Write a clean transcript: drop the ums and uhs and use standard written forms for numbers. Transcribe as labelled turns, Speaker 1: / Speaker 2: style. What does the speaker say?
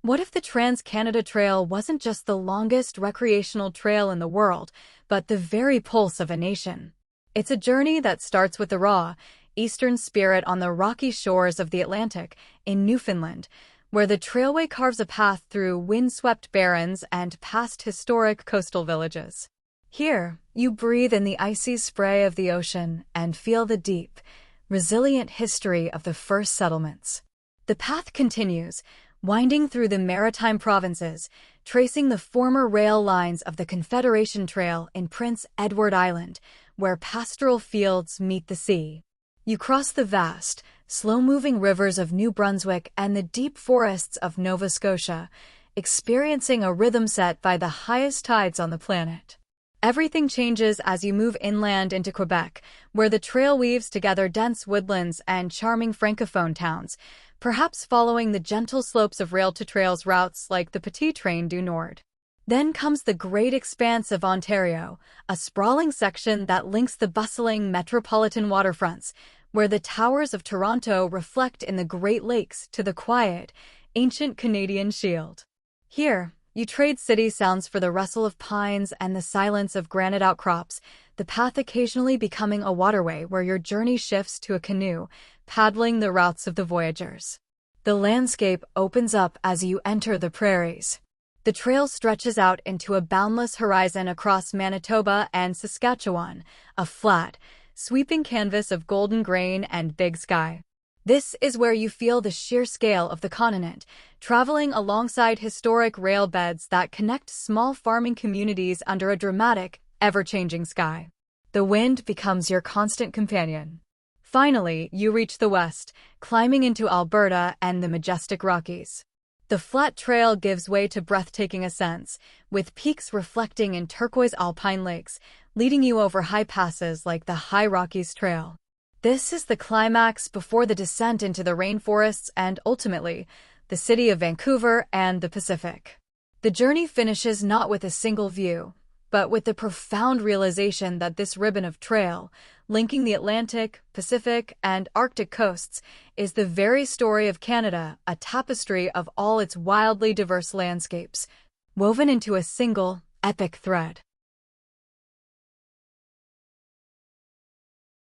Speaker 1: What if the Trans-Canada Trail wasn't just the longest recreational trail in the world, but the very pulse of a nation? It's a journey that starts with the raw, eastern spirit on the rocky shores of the Atlantic in Newfoundland, where the trailway carves a path through windswept barrens and past historic coastal villages. Here, you breathe in the icy spray of the ocean and feel the deep, resilient history of the first settlements. The path continues, winding through the maritime provinces, tracing the former rail lines of the Confederation Trail in Prince Edward Island, where pastoral fields meet the sea. You cross the vast, slow-moving rivers of New Brunswick and the deep forests of Nova Scotia, experiencing a rhythm set by the highest tides on the planet. Everything changes as you move inland into Quebec, where the trail weaves together dense woodlands and charming francophone towns, perhaps following the gentle slopes of rail-to-trails routes like the Petit Train du Nord. Then comes the great expanse of Ontario, a sprawling section that links the bustling metropolitan waterfronts, where the towers of Toronto reflect in the Great Lakes to the quiet, ancient Canadian Shield. Here, you trade city sounds for the rustle of pines and the silence of granite outcrops, the path occasionally becoming a waterway where your journey shifts to a canoe, paddling the routes of the voyagers. The landscape opens up as you enter the prairies. The trail stretches out into a boundless horizon across Manitoba and Saskatchewan, a flat, sweeping canvas of golden grain and big sky. This is where you feel the sheer scale of the continent, traveling alongside historic rail beds that connect small farming communities under a dramatic, ever-changing sky. The wind becomes your constant companion. Finally, you reach the west, climbing into Alberta and the majestic Rockies. The flat trail gives way to breathtaking ascents, with peaks reflecting in turquoise alpine lakes, leading you over high passes like the High Rockies Trail. This is the climax before the descent into the rainforests and, ultimately, the city of Vancouver and the Pacific. The journey finishes not with a single view, but with the profound realization that this ribbon of trail, linking the Atlantic, Pacific, and Arctic coasts, is the very story of Canada, a tapestry of all its wildly diverse landscapes, woven into a single, epic thread.